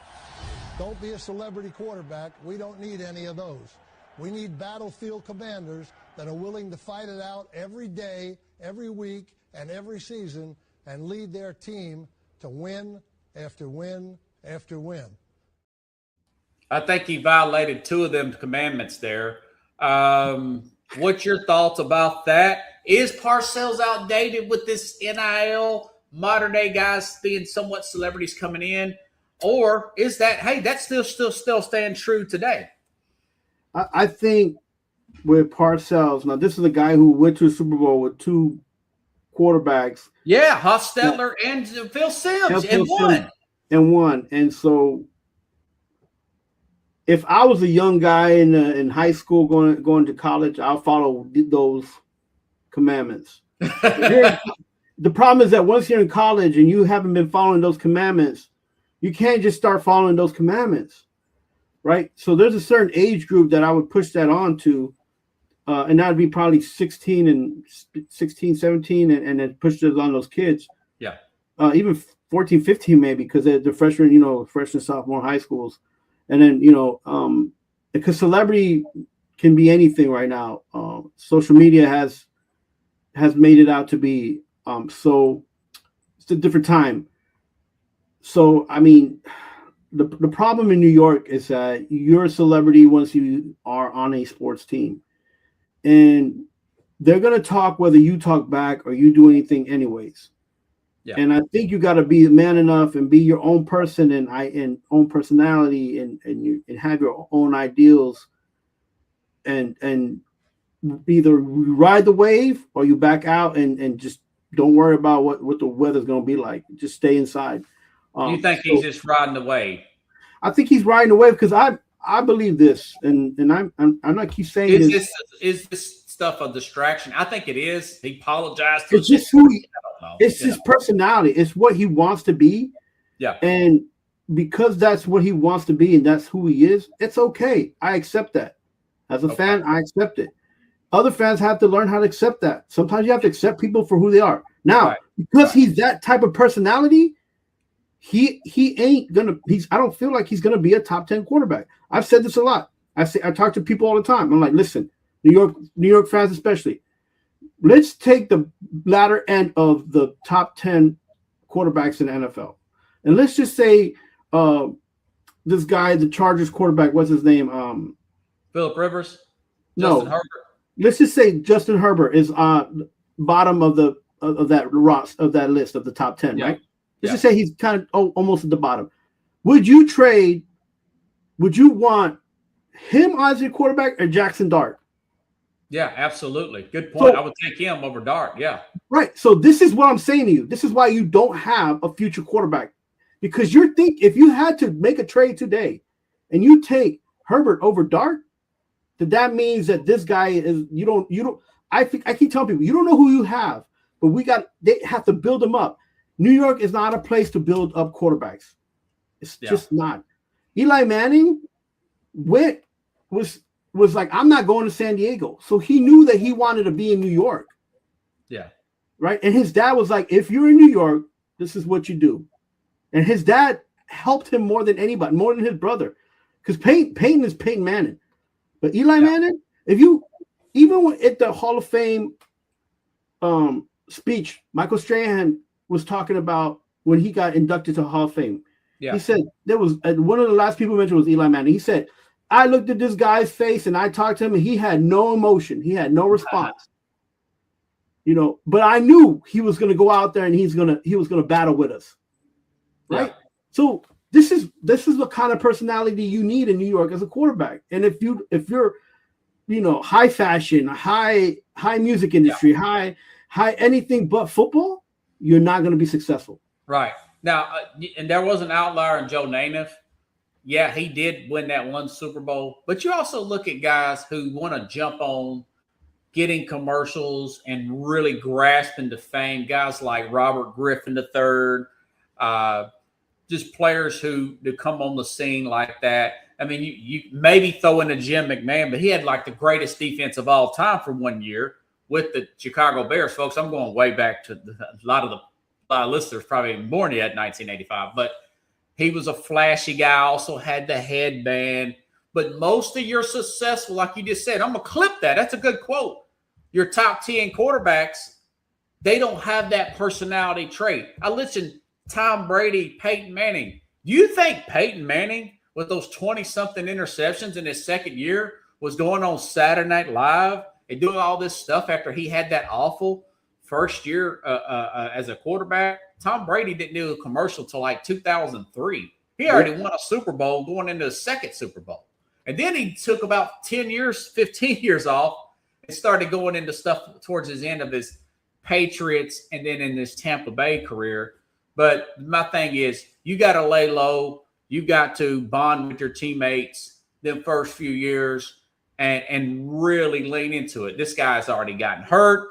don't be a celebrity quarterback. We don't need any of those. We need battlefield commanders that are willing to fight it out every day, every week, and every season, and lead their team to win after win after win. I think he violated 2 of them commandments there. What's your thoughts about that? Is Parcells outdated with this NIL, modern day guys being somewhat celebrities coming in? Or is that, hey, that still stands true today? I think with Parcells, now this is a guy who went to the Super Bowl with 2 quarterbacks. Yeah, Hostetler and Phil Simms and won. And so if I was a young guy in high school going to college, I'll follow those commandments. The problem is that once you're in college and you haven't been following those commandments, you can't just start following those commandments, right? So there's a certain age group that I would push that on to, and that would be probably 16, 17, and then push it on those kids. Yeah. Even 14, 15 maybe, because they're freshmen, freshman, sophomore high schools. And then, because celebrity can be anything right now. Social media has made it out to be, so it's a different time. So, I mean, the problem in New York is that you're a celebrity once you are on a sports team. And they're going to talk whether you talk back or you do anything anyways. Yeah. And I think you got to be man enough and be your own person and own personality and have your own ideals and either ride the wave or you back out and just don't worry about what the weather's going to be like. Just stay inside. You think he's just riding the wave? I think he's riding the wave because I believe this, and I'm not keep saying this. Is this stuff a distraction? I think it is. He apologized. It's just who he. It's his personality. It's what he wants to be. Yeah. And because that's what he wants to be and that's who he is, it's okay. I accept that. As a fan, I accept it. Other fans have to learn how to accept that. Sometimes you have to accept people for who they are. Now, because he's that type of personality, he ain't gonna. I don't feel like he's gonna be a top 10 quarterback. I've said this a lot. I talk to people all the time. I'm like, listen, New York fans especially. let's take the latter end of the top 10 quarterbacks in the NFL. And let's just say this guy, the Chargers quarterback, what's his name? Phillip Rivers? No. Justin Herbert? Let's just say Justin Herbert is bottom of that list of the top 10, right? Let's just say he's kind of almost at the bottom. Would you want him as your quarterback or Jackson Dart? Yeah, absolutely. Good point. So, I would take him over Dart. Yeah. Right. So this is what I'm saying to you. This is why you don't have a future quarterback, because if you had to make a trade today and you take Herbert over Dart, that means that this guy is I keep telling people, you don't know who you have, but they have to build them up. New York is not a place to build up quarterbacks. It's just not. Eli Manning was like, I'm not going to San Diego. So he knew that he wanted to be in New York. Yeah. Right. And his dad was like, if you're in New York, this is what you do. And his dad helped him more than anybody, more than his brother. Because Peyton is Peyton Manning. But Eli Manning, even at the Hall of Fame speech, Michael Strahan was talking about when he got inducted to Hall of Fame. Yeah. He said there was one of the last people mentioned was Eli Manning. He said, I looked at this guy's face and I talked to him and he had no emotion. He had no response. But I knew he was going to go out there and he was going to battle with us. Right? Yeah. So this is the kind of personality you need in New York as a quarterback. And if you're high fashion, high music industry, high anything but football, you're not going to be successful. Right. Now, and there was an outlier in Joe Namath. Yeah, he did win that one Super Bowl. But you also look at guys who want to jump on getting commercials and really grasp into fame. Guys like Robert Griffin III, just players who come on the scene like that. I mean, you maybe throw in a Jim McMahon, but he had like the greatest defense of all time for 1 year with the Chicago Bears. Folks, I'm going way back to a lot of listeners probably even born yet in 1985. But he was a flashy guy, also had the headband. But most of your successful, like you just said, I'm going to clip that. That's a good quote. Your top 10 quarterbacks, they don't have that personality trait. I listened Tom Brady, Peyton Manning. Do you think Peyton Manning, with those 20-something interceptions in his second year, was going on Saturday Night Live and doing all this stuff after he had that awful first year as a quarterback? Tom Brady didn't do a commercial till like 2003. He already won a Super Bowl going into his second Super Bowl. And then he took about 10 years, 15 years off and started going into stuff towards his end of his Patriots and then in his Tampa Bay career. But my thing is, you got to lay low. You got to bond with your teammates the first few years and really lean into it. This guy's already gotten hurt.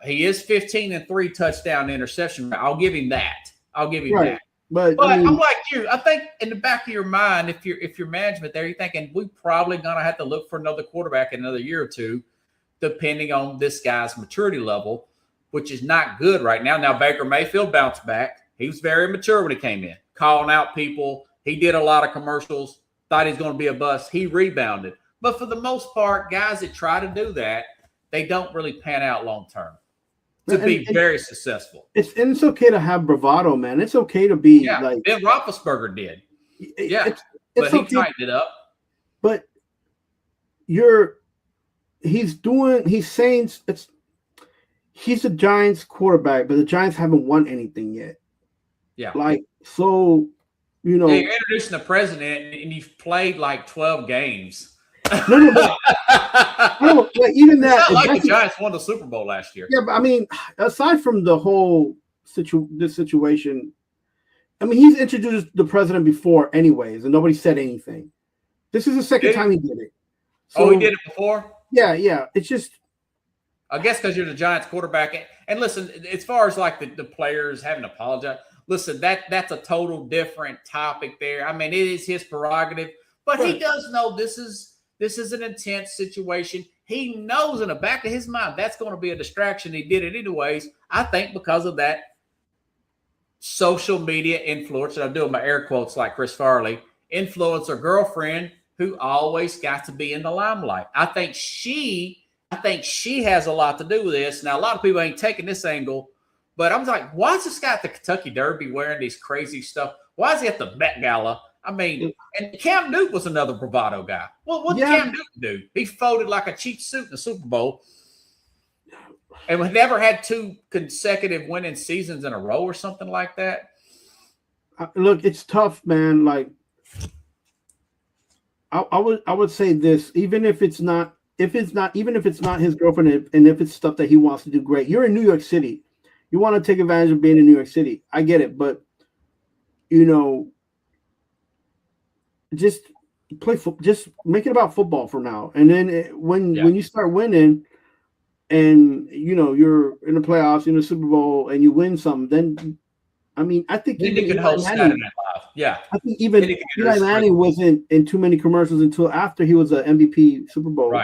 He is 15 and 3 touchdown interception. I'll give him that. That. But I mean, I'm like you. I think in the back of your mind, if you're management there, you're thinking we're probably gonna have to look for another quarterback in another year or two, depending on this guy's maturity level, which is not good right now. Now Baker Mayfield bounced back. He was very mature when he came in, calling out people. He did a lot of commercials. Thought he was going to be a bust. He rebounded. But for the most part, guys that try to do that, they don't really pan out long term to be very successful. It's okay to have bravado, man. It's okay to be like Ben Roethlisberger did. Yeah, but he tightened it up. But he's a Giants quarterback, but the Giants haven't won anything yet. Yeah, so. You're introducing the president, and you've played like 12 games. No, like even that. It's not like the Giants won the Super Bowl last year. Yeah, but I mean, aside from the whole this situation, I mean, he's introduced the president before, anyways, and nobody said anything. This is the second time he did it. So, he did it before? Yeah. It's just, I guess because you're the Giants quarterback. And listen, as far as like the players having to apologize. Listen, that's a total different topic there. I mean, it is his prerogative, but he does know this is an intense situation. He knows in the back of his mind that's going to be a distraction. He did it anyways. I think because of that social media influence, and I'm doing my air quotes like Chris Farley, influencer girlfriend who always got to be in the limelight. I think she I think she has a lot to do with this. Now, a lot of people ain't taking this angle, but I was like, why is this guy at the Kentucky Derby wearing these crazy stuff? Why is he at the Met Gala? I mean, and Cam Newton was another bravado guy. Well, what did Cam Newton do? He folded like a cheap suit in the Super Bowl. And we never had 2 consecutive winning seasons in a row or something like that. Look, it's tough, man. Like, I would say this, even if it's not his girlfriend, and if it's stuff that he wants to do, great. You're in New York City. You want to take advantage of being in New York City. I get it, but just just make it about football for now. And then when you start winning, and you're in the playoffs, in the Super Bowl, and you win something, then I mean, I think even you can host Saturday Night Live. Yeah, I think even Eli Manning wasn't in too many commercials until after he was an MVP Super Bowl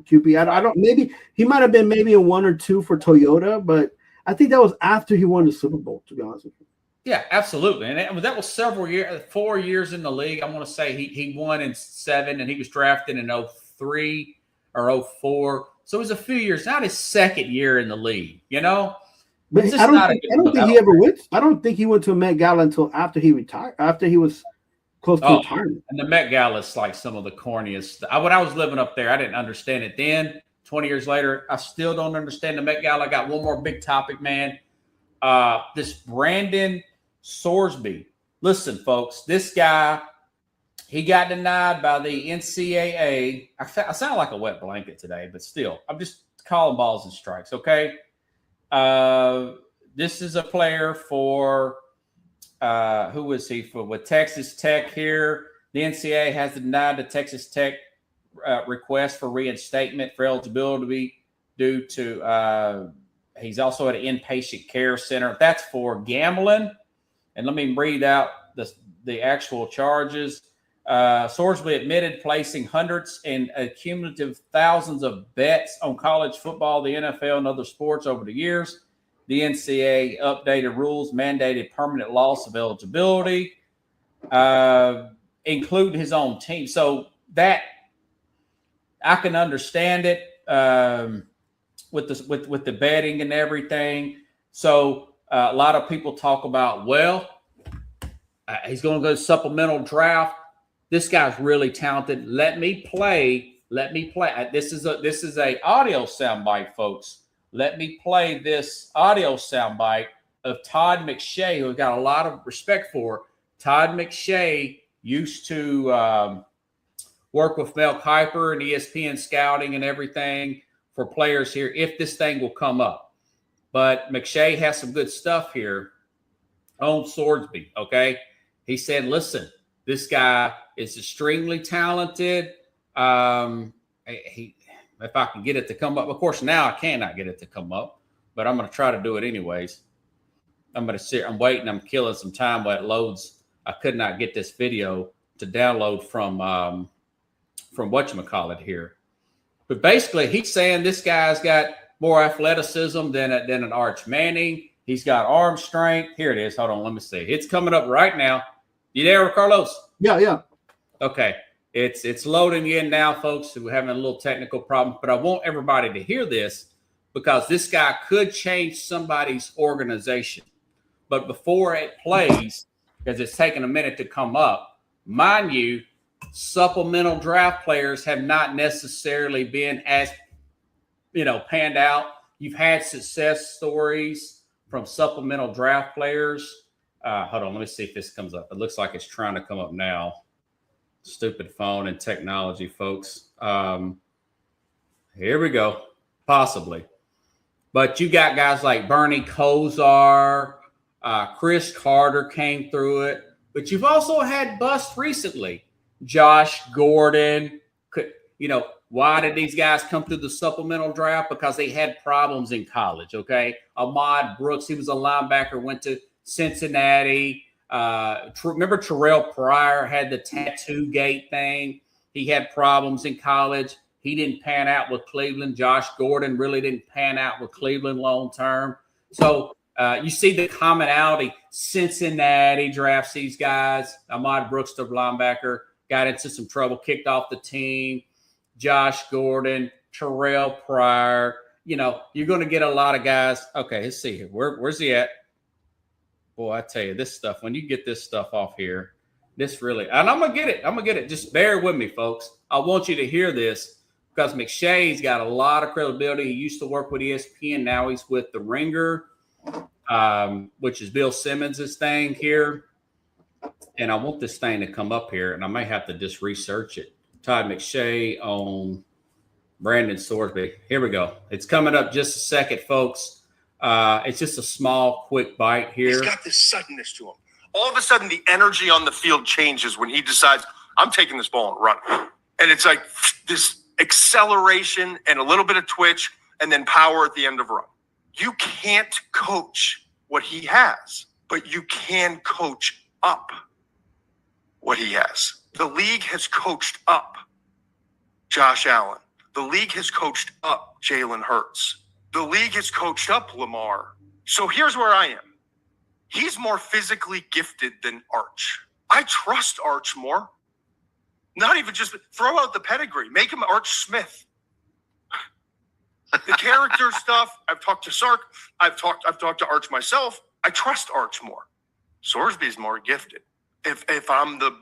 QB. I don't. Maybe he might have been maybe in 1 or 2 for Toyota, but I think that was after he won the Super Bowl. To be honest with you. Yeah, absolutely, and that was several years, 4 years in the league. I want to say he won in 7, and he was drafted in 03 or 04. So it was a few years, not his second year in the league, But I don't think he ever went. I don't think he went to a Met Gala until after he retired. After he was close to retirement. And the Met Gala is like some of the corniest. When I was living up there, I didn't understand it then. 20 years later, I still don't understand the Met Gala. I got one more big topic, man. This Brandon Sorsby. Listen, folks, this guy, he got denied by the NCAA. I sound like a wet blanket today, but still, I'm just calling balls and strikes, okay? This is a player for who was he for? With Texas Tech here. The NCAA has denied the Texas Tech request for reinstatement for eligibility due to he's also at an inpatient care center. That's for gambling. And let me read out the actual charges. Sorsby admitted placing hundreds and cumulative thousands of bets on college football, the NFL, and other sports over the years. The NCAA updated rules mandated permanent loss of eligibility, including his own team. So that I can understand it with the betting and everything. So a lot of people talk about, he's going to go supplemental draft. This guy's really talented. Let me play. This is a audio soundbite, folks. Let me play this audio soundbite of Todd McShay, who I've got a lot of respect for. Todd McShay used to work with Mel Kiper and ESPN scouting and everything for players here, if this thing will come up. But McShay has some good stuff here on Sorsby, okay? He said, listen, this guy is extremely talented. If I can get it to come up, of course, now I cannot get it to come up, but I'm going to try to do it anyways. I'm waiting. I'm killing some time while it loads. I could not get this video to download from whatchamacallit here. But basically, he's saying this guy's got more athleticism than an Arch Manning. He's got arm strength. Here it is. Hold on. Let me see. It's coming up right now. You there, Carlos? Yeah. Okay. It's loading in now, folks. We're having a little technical problem, but I want everybody to hear this because this guy could change somebody's organization. But before it plays, because it's taking a minute to come up, mind you, supplemental draft players have not necessarily been as, panned out. You've had success stories from supplemental draft players. Hold on, let me see if this comes up. It looks like it's trying to come up now. Stupid phone and technology, folks. Here we go. Possibly. But you got guys like Bernie Kosar, Chris Carter came through it. But you've also had busts recently. Josh Gordon. Why did these guys come through the supplemental draft? Because they had problems in college, okay? Ahmad Brooks, he was a linebacker, went to Cincinnati. Remember Terrell Pryor had the tattoo gate thing. He had problems in college. He didn't pan out with Cleveland. Josh Gordon really didn't pan out with Cleveland long term. So you see the commonality. Cincinnati drafts these guys. Ahmad Brooks, the linebacker, got into some trouble, kicked off the team. Josh Gordon Terrell Pryor. You know, you're going to get a lot of guys. Okay, let's see here. Where's he at? Boy, I tell you, this stuff, when you get this stuff off here, this really, and I'm going to get it. I'm going to get it. Just bear with me, folks. I want you to hear this because McShay's got a lot of credibility. He used to work with ESPN. Now he's with The Ringer, which is Bill Simmons' thing here. And I want this thing to come up here, and I may have to just research it. Todd McShay on Brandon Sorsby. Here we go. It's coming up just a second, folks. It's just a small, quick bite here. He's got this suddenness to him. All of a sudden, the energy on the field changes when he decides, I'm taking this ball and running. And it's like this acceleration and a little bit of twitch and then power at the end of a run. You can't coach what he has, but you can coach up what he has. The league has coached up Josh Allen. The league has coached up Jalen Hurts. The league has coached up Lamar. So here's where I am. He's more physically gifted than Arch. I trust Arch more. Not even just throw out the pedigree. Make him Arch Smith. The character stuff, I've talked to Sark. I've talked to Arch myself. I trust Arch more. Sorsby's more gifted. If I'm the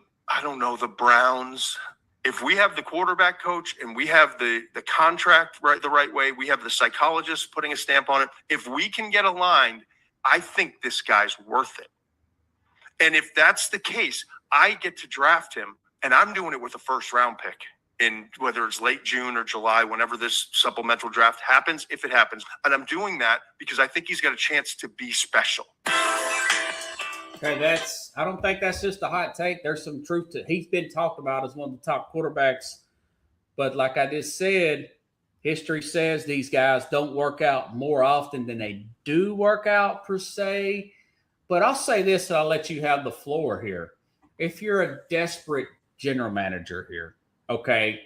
Browns, if we have the quarterback coach and we have the contract the right way, we have the psychologist putting a stamp on it. If we can get aligned, I think this guy's worth it. And if that's the case, I get to draft him, and I'm doing it with a first-round pick in whether it's late June or July, whenever this supplemental draft happens, if it happens. And I'm doing that because I think he's got a chance to be special. Okay, I don't think that's just a hot take. There's some truth to it. He's been talked about as one of the top quarterbacks. But like I just said, history says these guys don't work out more often than they do work out per se. But I'll say this, and I'll let you have the floor here. If you're a desperate general manager here, okay,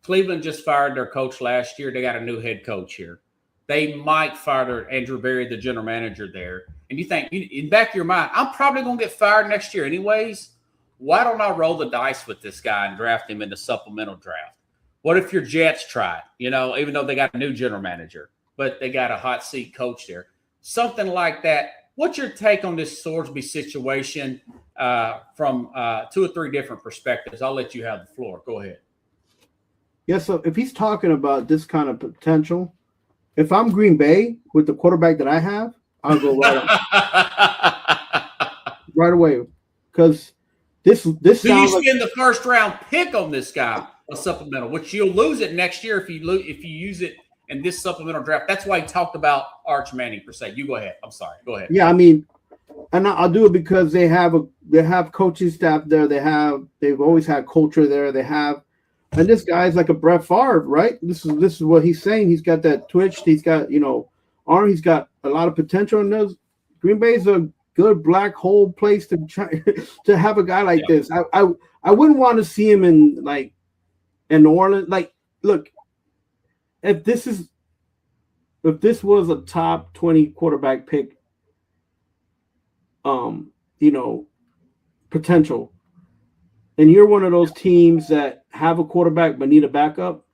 Cleveland just fired their coach last year. They got a new head coach here. They might fire Andrew Berry, the general manager there. And you think, in the back of your mind, I'm probably going to get fired next year anyways. Why don't I roll the dice with this guy and draft him in the supplemental draft? What if your Jets tried, even though they got a new general manager, but they got a hot seat coach there? Something like that. What's your take on this Sorsby situation from 2 or 3 different perspectives? I'll let you have the floor. Go ahead. Yeah, so if he's talking about this kind of potential, if I'm Green Bay with the quarterback that I have, I'll go right away. Because this Do sounds you like spend the first round pick on this guy, a supplemental, which you'll lose it next year if you use it in this supplemental draft. That's why he talked about Arch Manning per se. You go ahead. I'm sorry. Go ahead. Yeah, I mean, and I'll do it because they have coaching staff there. They've always had culture there. And this guy's like a Brett Favre, right? This is what he's saying. He's got that twitch. He's got arm. He's got a lot of potential. And those Green Bay's a good black hole place to try to have a guy like this. I wouldn't want to see him in New Orleans. Like, look, if this was a top 20 quarterback pick, potential, and you're one of those teams that have a quarterback but need a backup,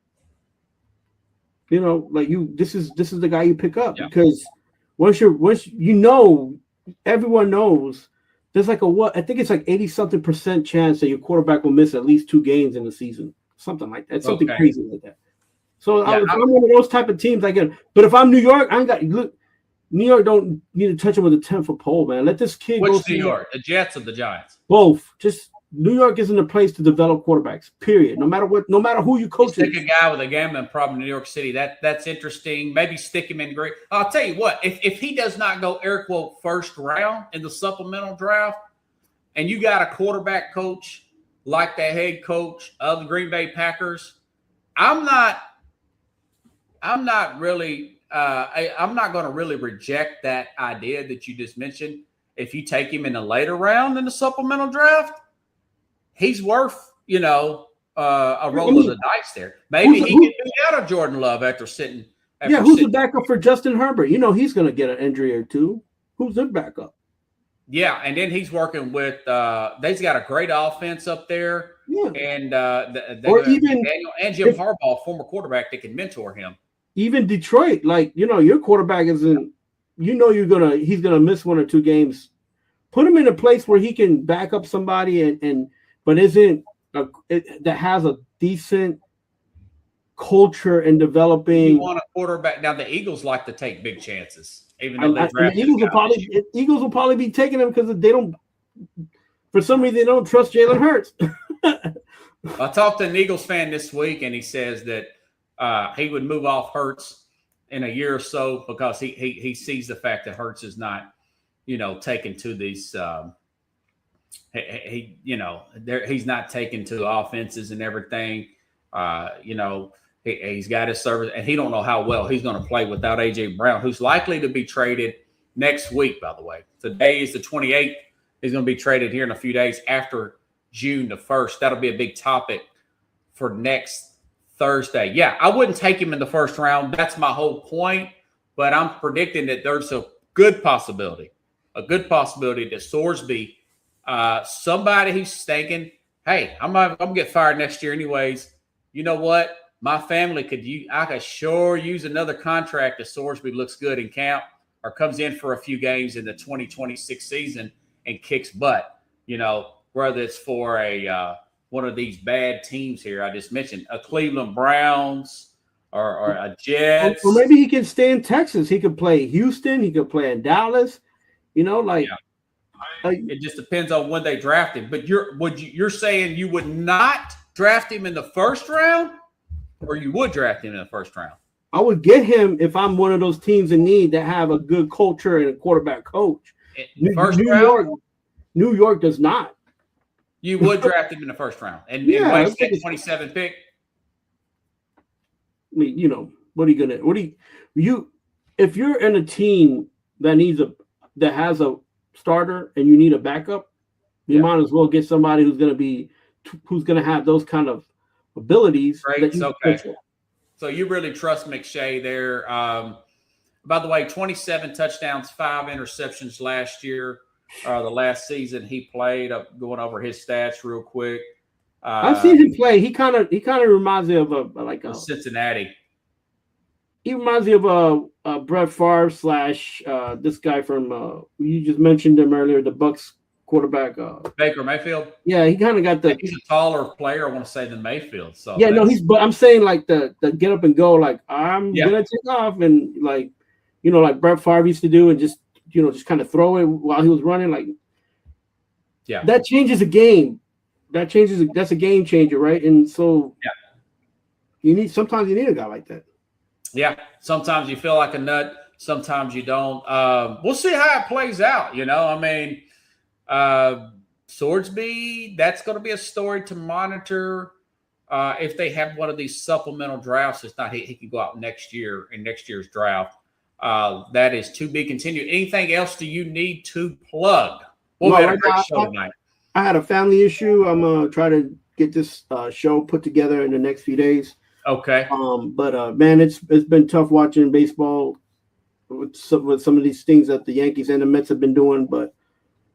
this is the guy you pick up because once everyone knows there's like I think it's like 80-something% chance that your quarterback will miss at least 2 games in the season, something like that, something crazy like that. So if I'm one of those type of teams, I get. But if I'm New York, New York don't need to touch him with a 10-foot pole, man. Let this kid go. Which New York? The Jets or the Giants? Both. Just New York isn't a place to develop quarterbacks. Period. No matter who you coach. Stick a guy with a gambling problem in New York City. That's interesting. Maybe stick him in great. I'll tell you what. If he does not go air quote first round in the supplemental draft, and you got a quarterback coach like the head coach of the Green Bay Packers, I'm not really. I'm not going to really reject that idea that you just mentioned. If you take him in the later round in the supplemental draft, he's worth, a roll of the dice there. Maybe he can be out of Jordan Love after sitting. Who's the backup for Justin Herbert? He's going to get an injury or two. Who's the backup? Yeah, and then he's working with. They've got a great offense up there, Yeah. and Or even Daniel and Jim Harbaugh, former quarterback, that can mentor him. Even Detroit, like, your quarterback isn't. He's gonna miss 1 or 2 games. Put him in a place where he can back up somebody but isn't that has a decent culture and developing. You want a quarterback. Now the Eagles like to take big chances, even though they drafted. The Eagles will probably be taking him because they don't. For some reason, they don't trust Jalen Hurts. I talked to an Eagles fan this week, and he says that he would move off Hurts in a year or so because he sees the fact that Hurts is not, taken to these. He's not taken to offenses and everything. He's got his service, and he don't know how well he's going to play without A.J. Brown, who's likely to be traded next week, by the way. Today is the 28th. He's going to be traded here in a few days after June the 1st. That'll be a big topic for next Thursday. Yeah, I wouldn't take him in the first round. That's my whole point. But I'm predicting that there's a good possibility that Sorsby, somebody who's thinking, hey, I'm going to get fired next year anyways. You know what? My family I could sure use another contract if Sorsby looks good in camp or comes in for a few games in the 2026 season and kicks butt, whether it's for one of these bad teams here I just mentioned, a Cleveland Browns or a Jets. Or maybe he can stay in Texas. He could play Houston. He could play in Dallas. It just depends on when they draft him. But you're saying you would not draft him in the first round, or you would draft him in the first round? I would get him if I'm one of those teams in need that have a good culture and a quarterback coach. New York does not. You would draft him in the first round and waste that 27 pick. I mean, what are you gonna? If you're in a team that has a starter and you need a backup, you might as well get somebody who's gonna have those kind of abilities. Right. Okay. So you really trust McShay there. By the way, 27 touchdowns, 5 interceptions last year. The last season he played. Going over his stats real quick. I've seen him play. He kind of reminds me of a Cincinnati. He reminds me of a Brett Favre / this guy from you just mentioned him earlier, the Bucs quarterback. Baker Mayfield. Yeah, he kind of got he's a taller player, I want to say, than Mayfield. So yeah, no, but I'm saying like the get up and go, like I'm gonna take off, and like Brett Favre used to do, and just kind of throw it while he was running. Like, yeah, that changes a game. That's a game changer, right? And so sometimes you need a guy like that. Yeah, sometimes you feel like a nut, sometimes you don't. We'll see how it plays out. Sorsby, that's going to be a story to monitor. If they have one of these supplemental drafts, it's not he can go out next year in next year's draft. That is to be continued. Anything else do you need to plug? We had a great show tonight. I had a family issue. I'm gonna try to get this show put together in the next few days. Okay. But man, it's been tough watching baseball with some of these things that the Yankees and the Mets have been doing. But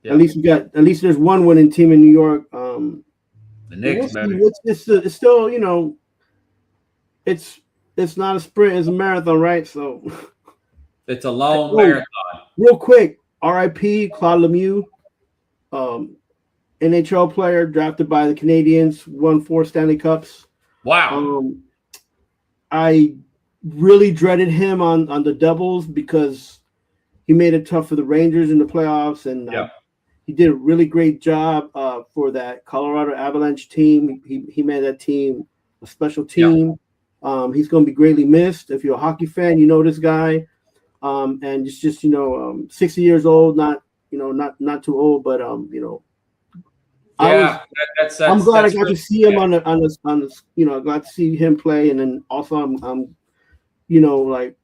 at least there's one winning team in New York. The Knicks, man. It's still, it's not a sprint, it's a marathon, right? So it's a long marathon. Real quick, R.I.P. Claude Lemieux, NHL player drafted by the Canadiens, won 4 Stanley Cups. Wow. I really dreaded him on the Devils because he made it tough for the Rangers in the playoffs, and he did a really great job for that Colorado Avalanche team. He made that team a special team. He's going to be greatly missed. If you're a hockey fan, you know this guy. And it's just 60 years old, not too old, but I'm glad I got to see him on the glad to see him play, and then also I'm like,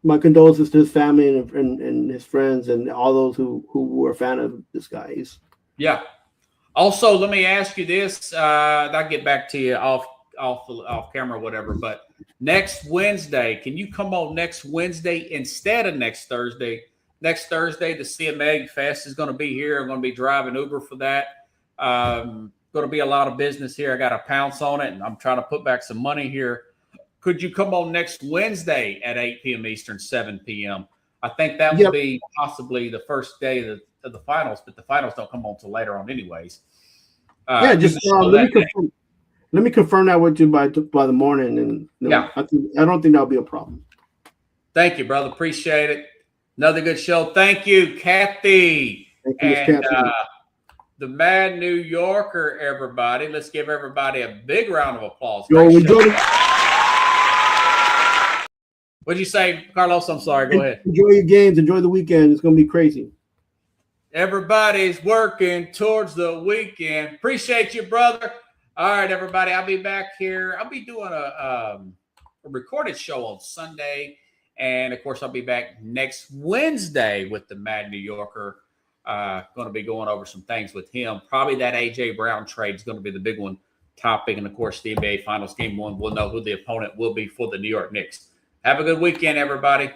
my condolences to his family and his friends and all those who were a fan of this guy. Also, let me ask you this. I'll get back to you off camera or whatever, but next Wednesday, can you come on next Wednesday instead of next Thursday? next Thursday, the CMA Fest is going to be here. I'm going to be driving Uber for that. Going to be a lot of business here. I got to pounce on it, and I'm trying to put back some money here. Could you come on next Wednesday at 8 p.m. Eastern, 7 p.m.? I think that would be possibly the first day of the finals, but the finals don't come on until later on anyways. Let me confirm that with you by the morning, and I don't think that'll be a problem. Thank you, brother. Appreciate it. Another good show. Thank you, Kathy. Thank you, and the Mad New Yorker, everybody. Let's give everybody a big round of applause. What'd you say, Carlos? I'm sorry. Go ahead. Enjoy your games. Enjoy the weekend. It's going to be crazy. Everybody's working towards the weekend. Appreciate you, brother. All right, everybody. I'll be back here. I'll be doing a recorded show on Sunday. And, of course, I'll be back next Wednesday with the Mad New Yorker. Going to be going over some things with him. Probably that A.J. Brown trade is going to be the big one topic. And, of course, the NBA Finals Game 1. We'll know who the opponent will be for the New York Knicks. Have a good weekend, everybody.